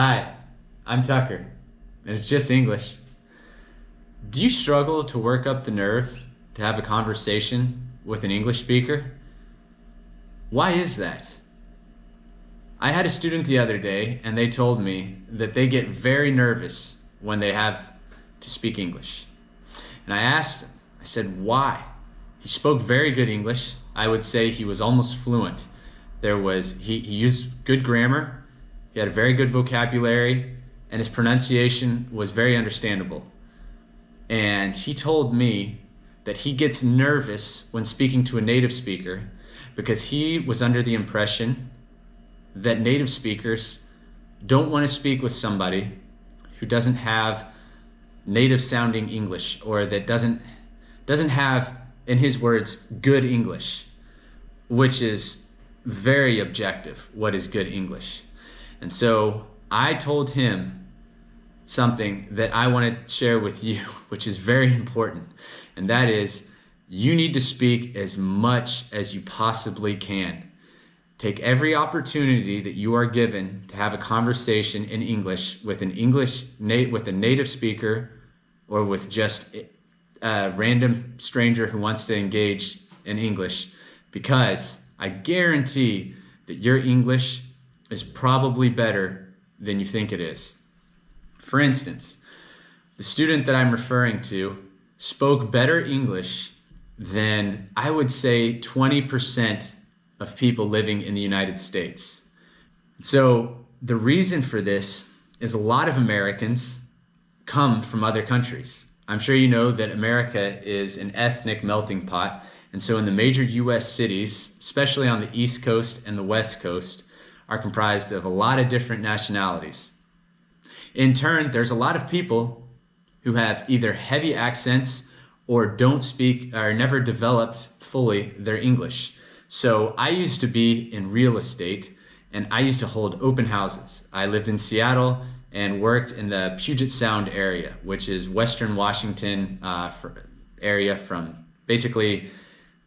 Hi, I'm Tucker, and it's just English. Do you struggle to work up the nerve to have a conversation with an English speaker? Why is that? I had a student the other day, and they told me that they get very nervous when they have to speak English. And I asked them, I said, why? He spoke very good English. I would say he was almost fluent. He used good grammar, he had a very good vocabulary, and his pronunciation was very understandable. And he told me that he gets nervous when speaking to a native speaker because he was under the impression that native speakers don't want to speak with somebody who doesn't have native sounding English, or that doesn't have, in his words, good English, which is very objective. What is good English? And so I told him something that I want to share with you, which is very important. And that is, you need to speak as much as you possibly can. Take every opportunity that you are given to have a conversation in English with with a native speaker, or with just a random stranger who wants to engage in English, because I guarantee that your English is probably better than you think it is. For instance, the student that I'm referring to spoke better English than, I would say, 20% of people living in the United States. So the reason for this is a lot of Americans come from other countries. I'm sure you know that America is an ethnic melting pot. And so in the major US cities, especially on the East Coast and the West Coast, are comprised of a lot of different nationalities. In turn, there's a lot of people who have either heavy accents or don't speak or never developed fully their English. So I used to be in real estate, and I used to hold open houses. I lived in Seattle and worked in the Puget Sound area, which is Western Washington area, from basically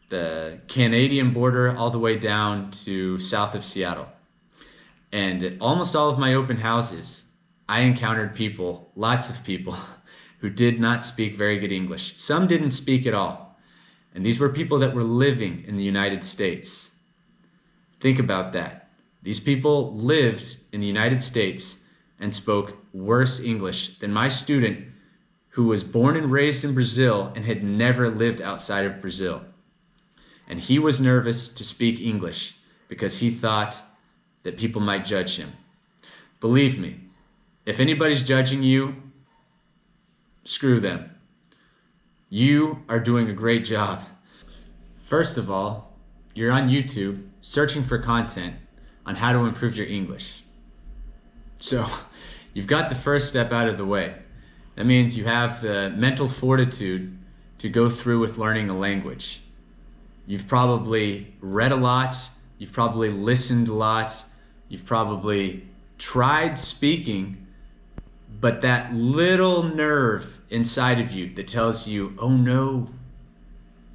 the Canadian border all the way down to south of Seattle. And at almost all of my open houses, I encountered people, lots of people, who did not speak very good English. Some didn't speak at all. And these were people that were living in the United States. Think about that. These people lived in the United States and spoke worse English than my student, who was born and raised in Brazil and had never lived outside of Brazil. And he was nervous to speak English because he thought that people might judge him. Believe me, if anybody's judging you, screw them. You are doing a great job. First of all, you're on YouTube searching for content on how to improve your English. So you've got the first step out of the way. That means you have the mental fortitude to go through with learning a language. You've probably read a lot, you've probably listened a lot, you've probably tried speaking, but that little nerve inside of you that tells you, oh no,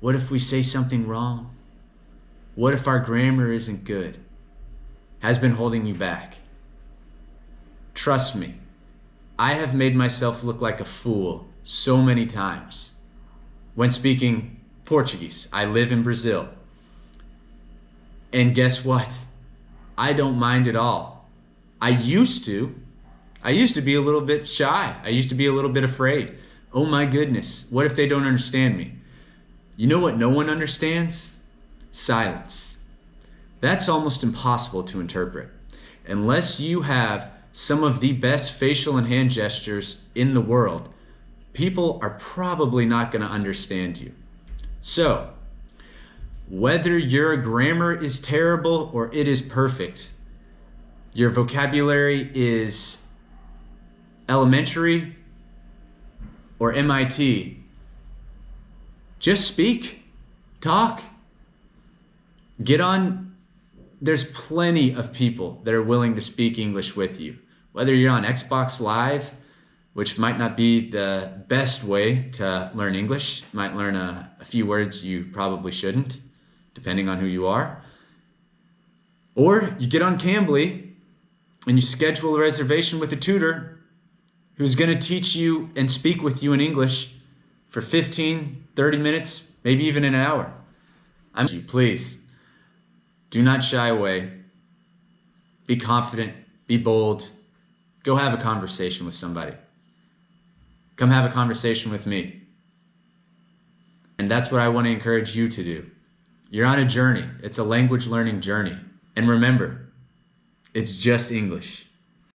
what if we say something wrong? What if our grammar isn't good? Has been holding you back. Trust me, I have made myself look like a fool so many times when speaking Portuguese. I live in Brazil. And guess what? I don't mind at all. I used to be a little bit shy. I used to be a little bit afraid. Oh my goodness, what if they don't understand me? You know what no one understands? Silence. That's almost impossible to interpret. Unless you have some of the best facial and hand gestures in the world, people are probably not going to understand you. So, whether your grammar is terrible or it is perfect, your vocabulary is elementary or MIT, just speak, talk, get on. There's plenty of people that are willing to speak English with you. Whether you're on Xbox Live, which might not be the best way to learn English, might learn a few words you probably shouldn't, depending on who you are. Or you get on Cambly and you schedule a reservation with a tutor who's going to teach you and speak with you in English for 15, 30 minutes, maybe even an hour. Please, do not shy away. Be confident, be bold. Go have a conversation with somebody. Come have a conversation with me. And that's what I want to encourage you to do. You're on a journey. It's a language learning journey. And remember, it's just English.